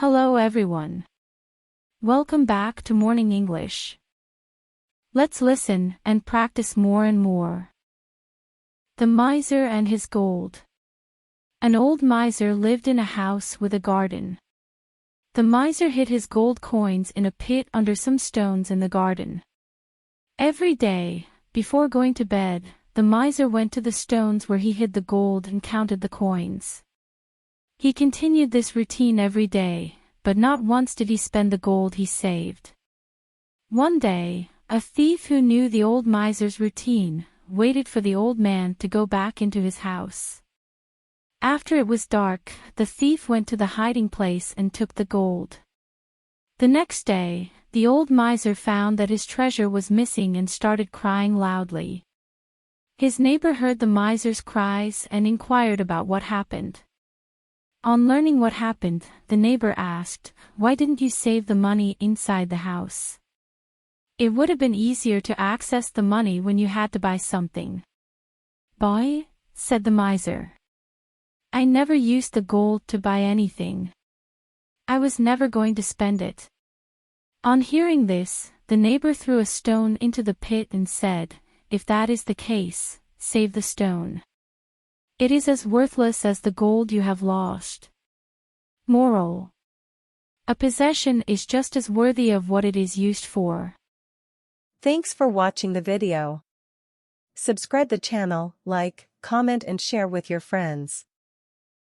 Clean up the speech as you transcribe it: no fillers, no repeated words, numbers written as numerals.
Hello everyone. Welcome back to Morning English. Let's listen and practice more and more. The Miser and His Gold. An old miser lived in a house with a garden. The miser hid his gold coins in a pit under some stones in the garden. Every day, before going to bed, the miser went to the stones where he hid the gold and counted the coins. He continued this routine every day, but not once did he spend the gold he saved. One day, a thief who knew the old miser's routine, waited for the old man to go back into his house. After it was dark, the thief went to the hiding place and took the gold. The next day, the old miser found that his treasure was missing and started crying loudly. His neighbor heard the miser's cries and inquired about what happened. On learning what happened, the neighbor asked, "Why didn't you save the money inside the house? It would have been easier to access the money when you had to buy something." "Boy," said the miser, "I never used the gold to buy anything. I was never going to spend it." On hearing this, the neighbor threw a stone into the pit and said, "If that is the case, save the stone. It is as worthless as the gold you have lost." Moral: a possession is just as worthy of what it is used for. Thanks for watching the video. Subscribe the channel, like, comment and share with your friends.